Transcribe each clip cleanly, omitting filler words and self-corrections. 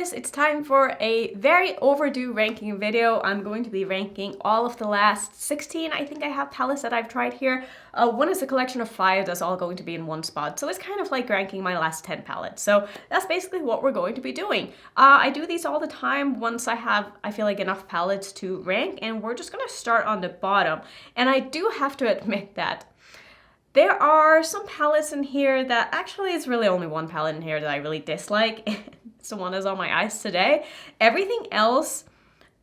guys, it's time for a very overdue ranking video. I'm going to be ranking all of the last 16, I think I have palettes that I've tried here. One is a collection of 5 that's all going to be in one spot. So it's kind of like ranking my last 10 palettes. So that's basically what we're going to be doing. I do these all the time once I feel like enough palettes to rank, and we're just gonna start on the bottom. And I do have to admit that there are some palettes in here that actually is really only one palette in here that I really dislike. It's the one that's on my eyes today. Everything else,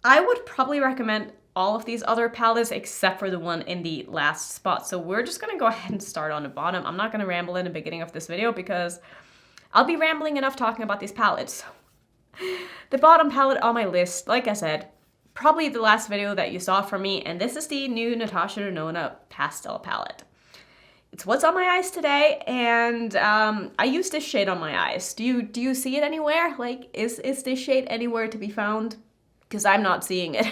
I would probably recommend all of these other palettes except for the one in the last spot. So we're just gonna go ahead and start on the bottom. I'm not gonna ramble in the beginning of this video because I'll be rambling enough talking about these palettes. The bottom palette on my list, like I said, probably the last video that you saw from me, and this is the new Natasha Denona Pastel palette. It's what's on my eyes today, and I use this shade on my eyes. Do you see it anywhere? Like, is this shade anywhere to be found? Because I'm not seeing it.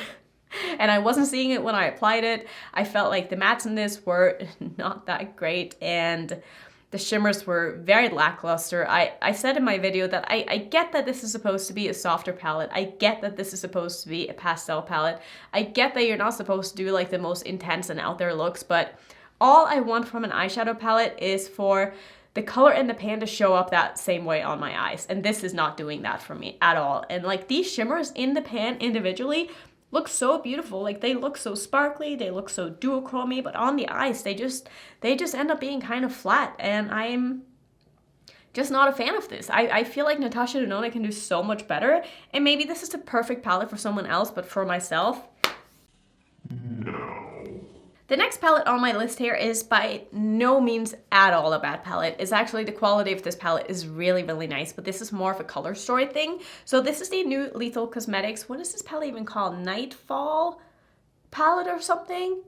And I wasn't seeing it when I applied it. I felt like the mattes in this were not that great, and the shimmers were very lackluster. I said in my video that I get that this is supposed to be a softer palette. I get that this is supposed to be a pastel palette. I get that you're not supposed to do like the most intense and out there looks, but all I want from an eyeshadow palette is for the color in the pan to show up that same way on my eyes. And this is not doing that for me at all. And like these shimmers in the pan individually look so beautiful. Like they look so sparkly, they look so duochromy, but on the eyes, they just end up being kind of flat. And I'm just not a fan of this. I feel like Natasha Denona can do so much better. And maybe this is the perfect palette for someone else, but for myself, no. The next palette on my list here is by no means at all a bad palette. It's actually, the quality of this palette is really, really nice, but this is more of a color story thing. So this is the new Lethal Cosmetics, what is this palette even called? Nightfall palette or something?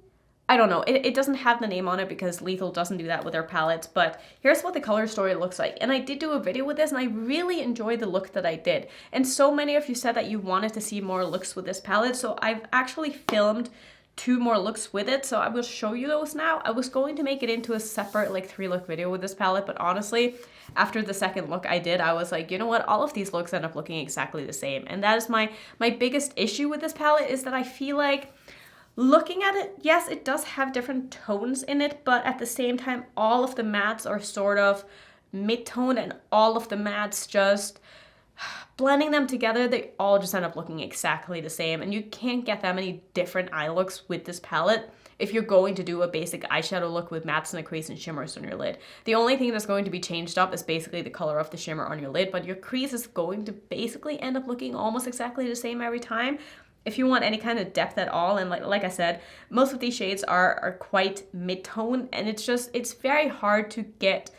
I don't know. It doesn't have the name on it because Lethal doesn't do that with their palettes, but here's what the color story looks like. And I did do a video with this and I really enjoyed the look that I did. And so many of you said that you wanted to see more looks with this palette, so I've actually filmed 2 more looks with it, so I will show you those now. I was going to make it into a separate like 3-look video with this palette, but honestly, after the second look I did, I was like, you know what, all of these looks end up looking exactly the same. And that is my biggest issue with this palette, is that I feel like looking at it, yes, it does have different tones in it, but at the same time, all of the mattes are sort of mid-tone, and all of the mattes just blending them together, they all just end up looking exactly the same, and you can't get that many different eye looks with this palette if you're going to do a basic eyeshadow look with mattes and a crease and shimmers on your lid. The only thing that's going to be changed up is basically the color of the shimmer on your lid, but your crease is going to basically end up looking almost exactly the same every time if you want any kind of depth at all. And like I said, most of these shades are quite mid-tone, and it's very hard to get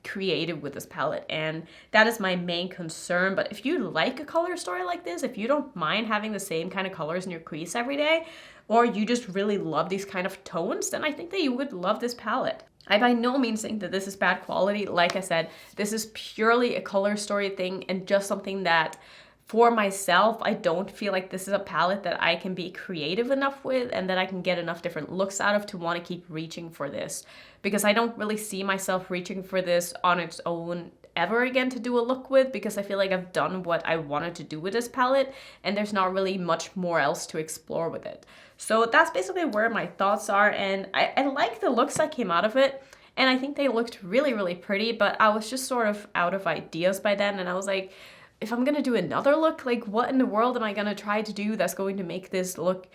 creative with this palette, and that is my main concern. But if you like a color story like this, if you don't mind having the same kind of colors in your crease every day, or you just really love these kind of tones, then I think that you would love this palette. I by no means think that this is bad quality. Like I said, this is purely a color story thing, and just something that for myself, I don't feel like this is a palette that I can be creative enough with and that I can get enough different looks out of to want to keep reaching for this. Because I don't really see myself reaching for this on its own ever again to do a look with, because I feel like I've done what I wanted to do with this palette and there's not really much more else to explore with it. So that's basically where my thoughts are, and I like the looks that came out of it. And I think they looked really, really pretty, but I was just sort of out of ideas by then, and I was like, if I'm gonna do another look, like what in the world am I gonna try to do that's going to make this look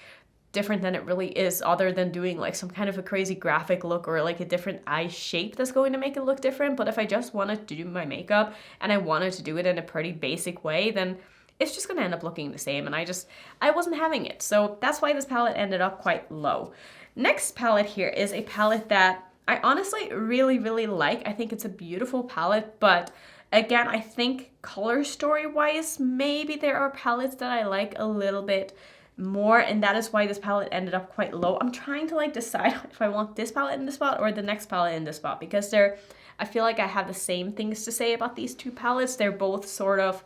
different than it really is, other than doing like some kind of a crazy graphic look or like a different eye shape that's going to make it look different. But if I just wanted to do my makeup and I wanted to do it in a pretty basic way, then it's just gonna end up looking the same, and I wasn't having it. So that's why this palette ended up quite low. Next palette here is a palette that I honestly really, really like. I think it's a beautiful palette, but again, I think color story wise, maybe there are palettes that I like a little bit more, and that is why this palette ended up quite low. I'm trying to like decide if I want this palette in this spot or the next palette in this spot, because I feel like I have the same things to say about these 2 palettes. They're both sort of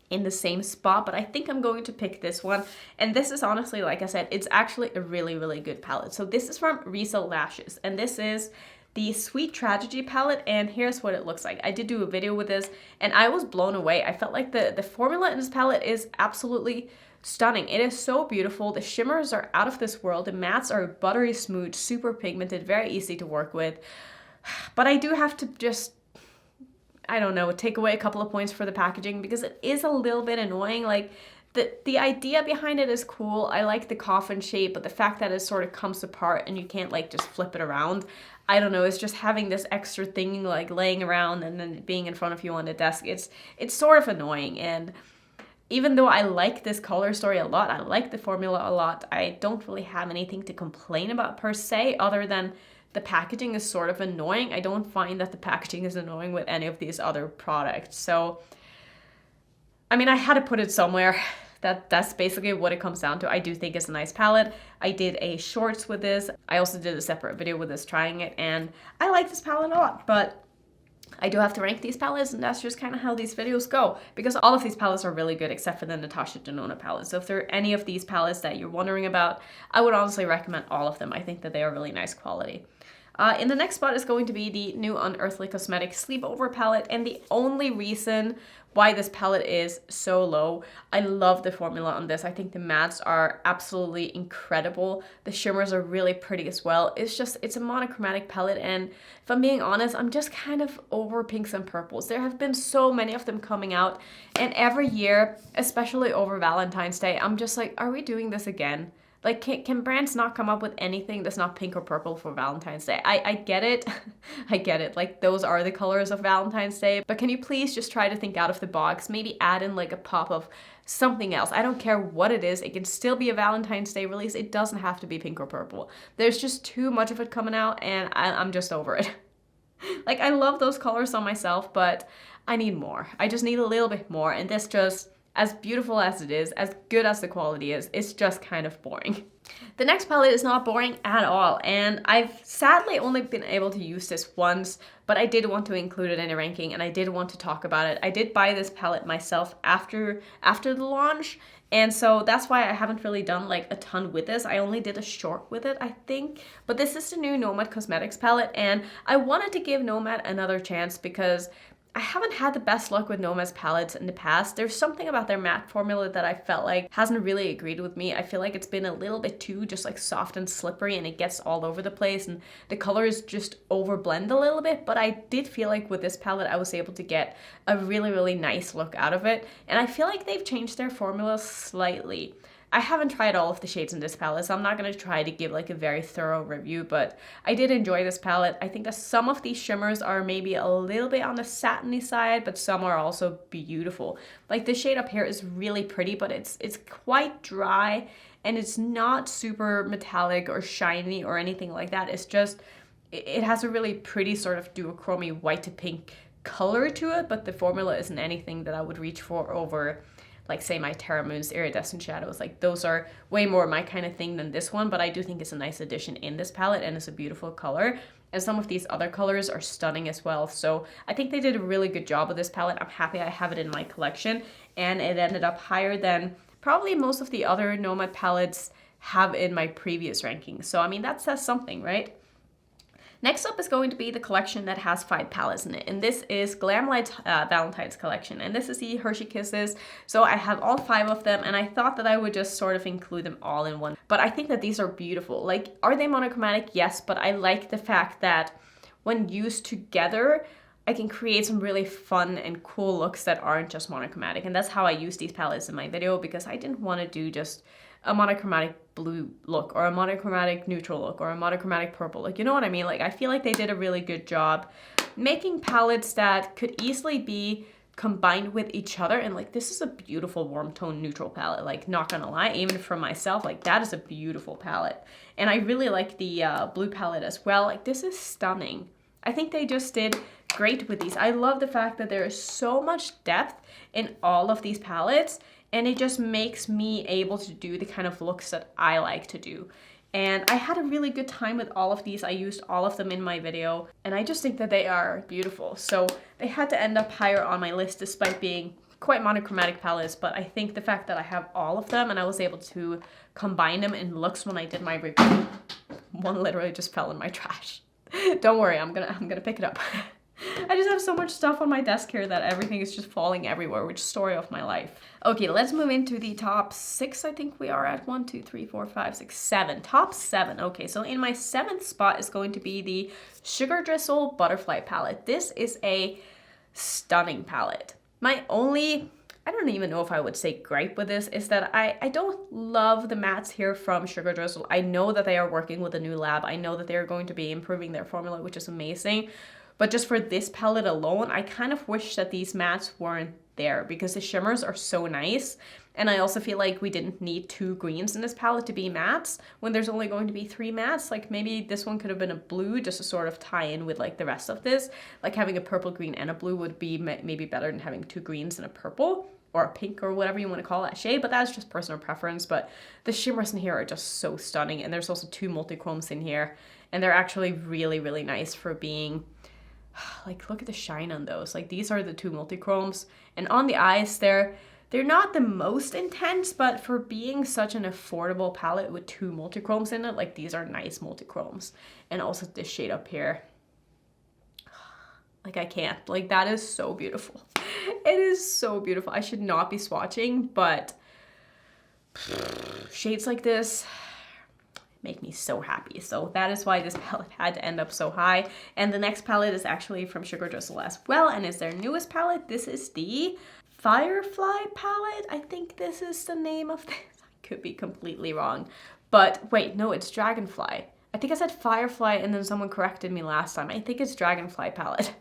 in the same spot, but I think I'm going to pick this one. And this is honestly, like I said, it's actually a really, really good palette. So this is from Drizzle Lashes, and this is the Sweet Tragedy palette, and here's what it looks like. I did do a video with this and I was blown away. I felt like the formula in this palette is absolutely stunning. It is so beautiful. The shimmers are out of this world. The mattes are buttery smooth, super pigmented, very easy to work with. But I do have to just, I don't know, take away a couple of points for the packaging because it is a little bit annoying. Like the idea behind it is cool. I like the coffin shape, but the fact that it sort of comes apart and you can't like just flip it around, I don't know, it's just having this extra thing like laying around and then being in front of you on the desk. It's sort of annoying. And even though I like this color story a lot, I like the formula a lot, I don't really have anything to complain about per se, other than the packaging is sort of annoying. I don't find that the packaging is annoying with any of these other products. So, I mean, I had to put it somewhere. That's basically what it comes down to. I do think it's a nice palette. I did a shorts with this. I also did a separate video with this trying it, and I like this palette a lot, but I do have to rank these palettes, and that's just kind of how these videos go, because all of these palettes are really good except for the Natasha Denona palette. So if there are any of these palettes that you're wondering about, I would honestly recommend all of them. I think that they are really nice quality. In the next spot is going to be the new Unearthly Cosmetics Sleepover palette, and the only reason why this palette is so low, I love the formula on this. I think the mattes are absolutely incredible. The shimmers are really pretty as well. It's a monochromatic palette, and if I'm being honest, I'm just kind of over pinks and purples. There have been so many of them coming out, and every year, especially over Valentine's Day, I'm just like, are we doing this again? Like, can brands not come up with anything that's not pink or purple for Valentine's Day? I get it. I get it. Like, those are the colors of Valentine's Day. But can you please just try to think out of the box? Maybe add in like a pop of something else. I don't care what it is. It can still be a Valentine's Day release. It doesn't have to be pink or purple. There's just too much of it coming out, and I'm just over it. Like, I love those colors on myself, but I need more. I just need a little bit more. And this just, as beautiful as it is, as good as the quality is, it's just kind of boring. The next palette is not boring at all, and I've sadly only been able to use this once, but I did want to include it in a ranking, and I did want to talk about it. I did buy this palette myself after the launch, and so that's why I haven't really done like a ton with this. I only did a short with it, I think. But this is the new Nomad Cosmetics palette, and I wanted to give Nomad another chance because I haven't had the best luck with Nomad's palettes in the past. There's something about their matte formula that I felt like hasn't really agreed with me. I feel like it's been a little bit too just like soft and slippery, and it gets all over the place, and the colors just overblend a little bit. But I did feel like with this palette I was able to get a really, really nice look out of it. And I feel like they've changed their formula slightly. I haven't tried all of the shades in this palette, so I'm not going to try to give like a very thorough review, but I did enjoy this palette. I think that some of these shimmers are maybe a little bit on the satiny side, but some are also beautiful. Like the shade up here is really pretty, but it's quite dry, and it's not super metallic or shiny or anything like that. It's just, it has a really pretty sort of duochromy white to pink color to it, but the formula isn't anything that I would reach for over like say my Terra Moon's Iridescent Shadows. Like those are way more my kind of thing than this one, but I do think it's a nice addition in this palette, and it's a beautiful color. And some of these other colors are stunning as well. So I think they did a really good job with this palette. I'm happy I have it in my collection, and it ended up higher than probably most of the other Nomad palettes have in my previous rankings. So I mean, that says something, right? Next up is going to be the collection that has 5 palettes in it, and this is Glamlite's Valentine's collection, and this is the Hershey Kisses. So I have all 5 of them, and I thought that I would just sort of include them all in one. But I think that these are beautiful. Like, are they monochromatic? Yes, but I like the fact that when used together, I can create some really fun and cool looks that aren't just monochromatic. And that's how I use these palettes in my video, because I didn't want to do just a monochromatic blue look or a monochromatic neutral look or a monochromatic purple look. You know what I mean? Like, I feel like they did a really good job making palettes that could easily be combined with each other. And like, this is a beautiful warm tone neutral palette. Like, not gonna lie, even for myself, like that is a beautiful palette. And I really like the blue palette as well. Like, this is stunning. I think they just did great with these. I love the fact that there is so much depth in all of these palettes, and it just makes me able to do the kind of looks that I like to do. And I had a really good time with all of these. I used all of them in my video, and I just think that they are beautiful. So they had to end up higher on my list despite being quite monochromatic palettes, but I think the fact that I have all of them and I was able to combine them in looks when I did my review. One literally just fell in my trash. Don't worry, I'm gonna pick it up. I just have so much stuff on my desk here that everything is just falling everywhere, which story of my life. Okay, let's move into the top 6. I think we are at 1, 2, 3, 4, 5, 6, 7. Top 7. Okay, so in my 7th spot is going to be the Sugar Drizzle Butterfly palette. This is a stunning palette. My only, I don't even know if I would say gripe with this, is that I don't love the mattes here from Sugar Drizzle. I know that they are working with a new lab. I know that they're going to be improving their formula, which is amazing. But just for this palette alone, I kind of wish that these mattes weren't there because the shimmers are so nice. And I also feel like we didn't need 2 greens in this palette to be mattes when there's only going to be 3 mattes. Like maybe this one could have been a blue just to sort of tie in with like the rest of this. Like having a purple, green, and a blue would be maybe better than having 2 greens and a purple or a pink or whatever you want to call that shade. But that's just personal preference. But the shimmers in here are just so stunning. And there's also 2 multi-chromes in here. And they're actually really, really nice for being... Like, look at the shine on those. Like, these are the 2 multi-chromes. And on the eyes, they're not the most intense, but for being such an affordable palette with 2 multi-chromes in it, like, these are nice multi-chromes. And also this shade up here. Like, I can't. Like, that is so beautiful. It is so beautiful. I should not be swatching, but shades like this make me so happy. So that is why this palette had to end up so high. And the next palette is actually from Sugar Drizzle as well, and is their newest palette. This is the Firefly palette. I think this is the name of this. I could be completely wrong. But wait, no, it's Dragonfly. I think I said Firefly and then someone corrected me last time. I think it's Dragonfly palette.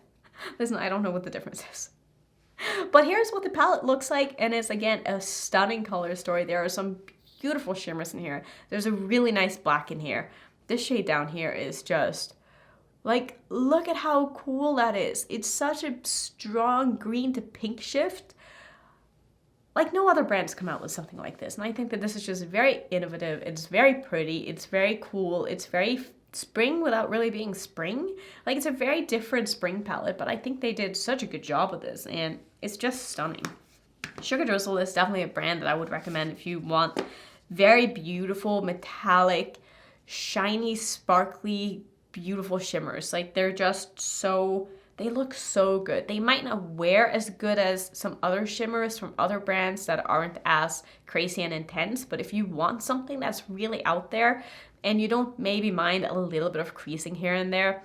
Listen, I don't know what the difference is. But here's what the palette looks like, and it's again a stunning color story. There are some beautiful shimmers in here. There's a really nice black in here. This shade down here is just like, look at how cool that is. It's such a strong green to pink shift. Like, no other brands come out with something like this. And I think that this is just very innovative. It's very pretty. It's very cool. It's very spring without really being spring. Like, it's a very different spring palette, but I think they did such a good job with this, and it's just stunning. Sugar Drizzle is definitely a brand that I would recommend if you want very beautiful, metallic, shiny, sparkly, beautiful shimmers. Like, they're just so, they look so good. They might not wear as good as some other shimmers from other brands that aren't as crazy and intense, but if you want something that's really out there and you don't maybe mind a little bit of creasing here and there,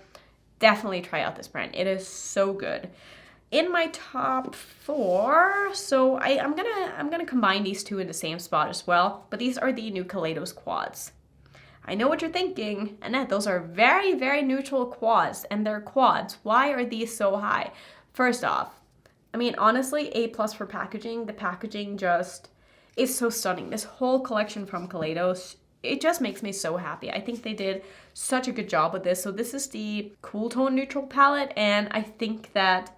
definitely try out this brand. It is so good. In my top 4, so I'm gonna combine these 2 in the same spot as well, but these are the new Kaleidos quads. I know what you're thinking, Annette, those are very, very neutral quads, and they're quads. Why are these so high? First off, I mean, honestly, A+ for packaging. The packaging just is so stunning. This whole collection from Kaleidos, it just makes me so happy. I think they did such a good job with this. So this is the cool tone neutral palette, and I think that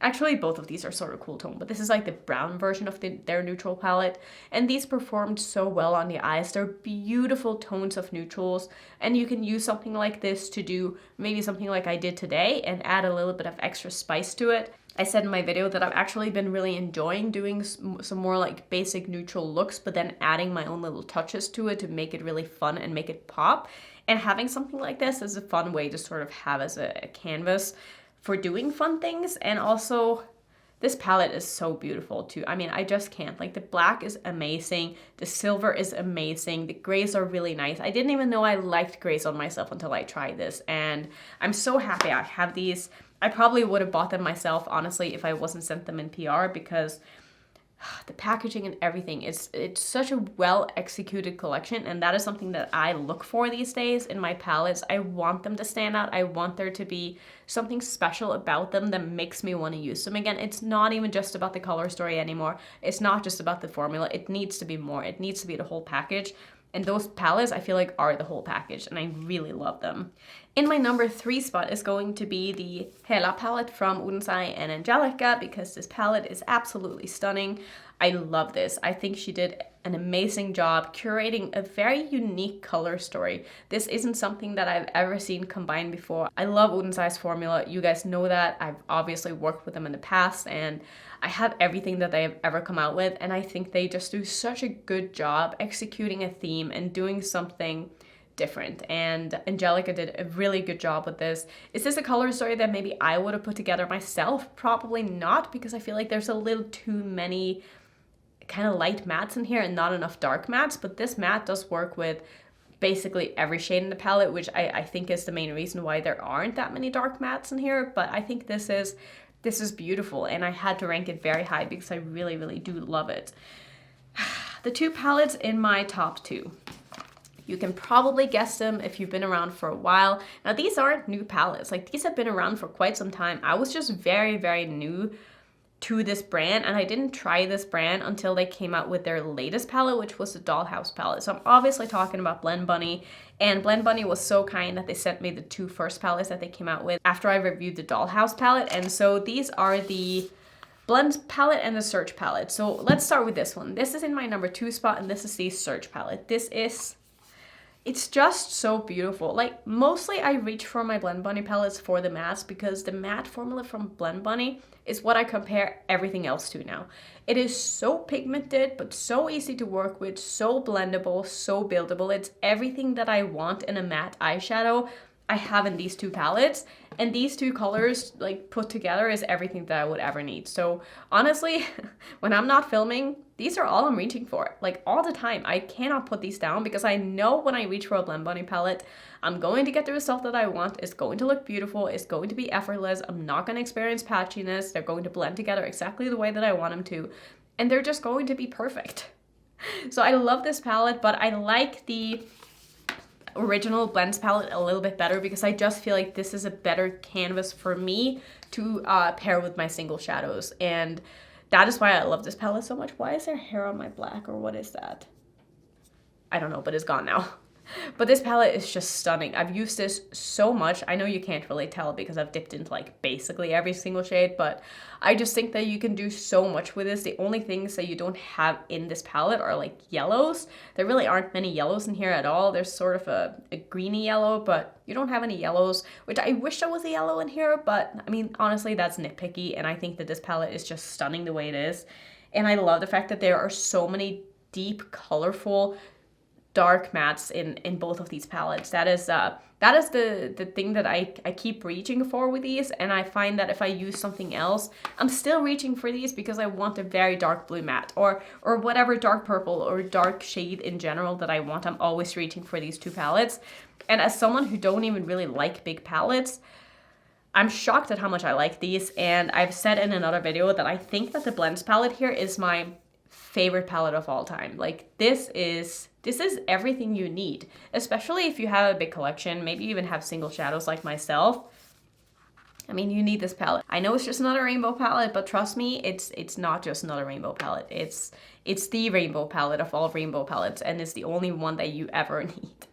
actually, both of these are sort of cool tone, but this is like the brown version of their neutral palette. And these performed so well on the eyes. They're beautiful tones of neutrals. And you can use something like this to do maybe something like I did today and add a little bit of extra spice to it. I said in my video that I've actually been really enjoying doing some more like basic neutral looks, but then adding my own little touches to it to make it really fun and make it pop. And having something like this is a fun way to sort of have as a canvas for doing fun things. And also, this palette is so beautiful too. I mean, I just can't. Like, the black is amazing. The silver is amazing. The grays are really nice. I didn't even know I liked grays on myself until I tried this. And I'm so happy I have these. I probably would have bought them myself, honestly, if I wasn't sent them in PR, because the packaging and everything, it's such a well executed collection, and that is something that I look for these days in my palettes. I want them to stand out. I want there to be something special about them that makes me want to use them again. It's not even just about the color story anymore. It's not just about the formula. It needs to be more. It needs to be the whole package. And those palettes, I feel like, are the whole package, and I really love them. In my number 3 spot is going to be the Hela palette from Odens and Angelica, because this palette is absolutely stunning. I love this. I think she did an amazing job curating a very unique color story. This isn't something that I've ever seen combined before. I love Odens' formula. You guys know that. I've obviously worked with them in the past, and I have everything that they have ever come out with, and I think they just do such a good job executing a theme and doing something different, and Angelica did a really good job with this. Is this a color story that maybe I would have put together myself? Probably not, because I feel like there's a little too many kind of light mattes in here and not enough dark mattes, but this matte does work with basically every shade in the palette, which I think is the main reason why there aren't that many dark mattes in here. But I think this is beautiful, and I had to rank it very high because I really, really do love it. The two palettes in my top two. You can probably guess them if you've been around for a while. Now, these aren't new palettes. Like, these have been around for quite some time. I was just very, very new to this brand, and I didn't try this brand until they came out with their latest palette, which was the Dollhouse palette. So I'm obviously talking about Blend Bunny, and Blend Bunny was so kind that they sent me the two first palettes that they came out with after I reviewed the Dollhouse palette. And so these are the Blend palette and the Search palette. So let's start with this one. This is in my number 2 spot, and this is the Search palette. It's just so beautiful. Like, mostly I reach for my Blend Bunny palettes for the mattes, because the matte formula from Blend Bunny is what I compare everything else to now. It is so pigmented, but so easy to work with, so blendable, so buildable. It's everything that I want in a matte eyeshadow I have in these two palettes, and these two colors like put together is everything that I would ever need. So honestly, when I'm not filming, these are all I'm reaching for, like all the time. I cannot put these down because I know when I reach for a Blend Bunny palette, I'm going to get the result that I want. It's going to look beautiful. It's going to be effortless. I'm not going to experience patchiness. They're going to blend together exactly the way that I want them to, and they're just going to be perfect. So I love this palette, but I like the original Blends palette a little bit better because I just feel like this is a better canvas for me to pair with my single shadows, and that is why I love this palette so much. Why is there hair on my black, or what is that? I don't know, but it's gone now. But this palette is just stunning. I've used this so much. I know you can't really tell because I've dipped into like basically every single shade, but I just think that you can do so much with this. The only things that you don't have in this palette are like yellows. There really aren't many yellows in here at all. There's sort of a greeny yellow, but you don't have any yellows, which I wish there was a yellow in here, but I mean, honestly, that's nitpicky, and I think that this palette is just stunning the way it is. And I love the fact that there are so many deep, colorful, dark mattes in both of these palettes. That is the thing that I keep reaching for with these, and I find that if I use something else, I'm still reaching for these because I want a very dark blue matte or whatever dark purple or dark shade in general that I want. I'm always reaching for these two palettes. And as someone who don't even really like big palettes, I'm shocked at how much I like these, and I've said in another video that I think that the Blends palette here is my favorite palette of all time. Like, this is everything you need, especially if you have a big collection, maybe you even have single shadows like myself. I mean, you need this palette. I know it's just another rainbow palette, but trust me, it's not just another rainbow palette. It's the rainbow palette of all rainbow palettes, and it's the only one that you ever need.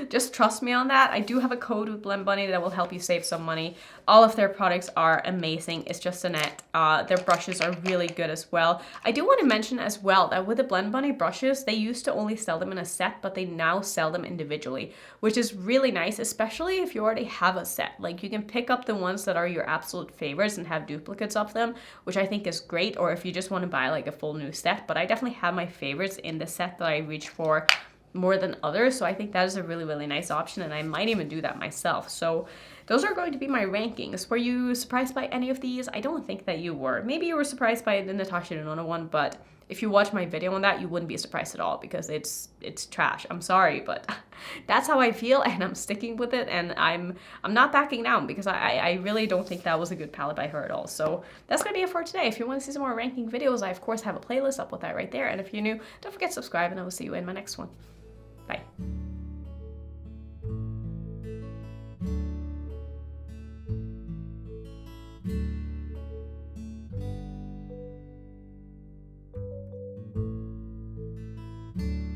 Just trust me on that. I do have a code with Blend Bunny that will help you save some money. All of their products are amazing. It's just Annette. Their brushes are really good as well. I do want to mention as well that with the Blend Bunny brushes, they used to only sell them in a set, but they now sell them individually, which is really nice, especially if you already have a set. Like, you can pick up the ones that are your absolute favorites and have duplicates of them, which I think is great, or if you just want to buy like a full new set. But I definitely have my favorites in the set that I reach for more than others, so I think that is a really, really nice option, and I might even do that myself. So those are going to be my rankings. Were you surprised by any of these? I don't think that you were. Maybe you were surprised by the Natasha Denona one, but if you watch my video on that, you wouldn't be surprised at all because it's trash. I'm sorry, but that's how I feel, and I'm sticking with it, and I'm not backing down because I really don't think that was a good palette by her at all. So that's gonna be it for today. If you want to see some more ranking videos, I of course have a playlist up with that right there, and if you're new, don't forget to subscribe, and I will see you in my next one.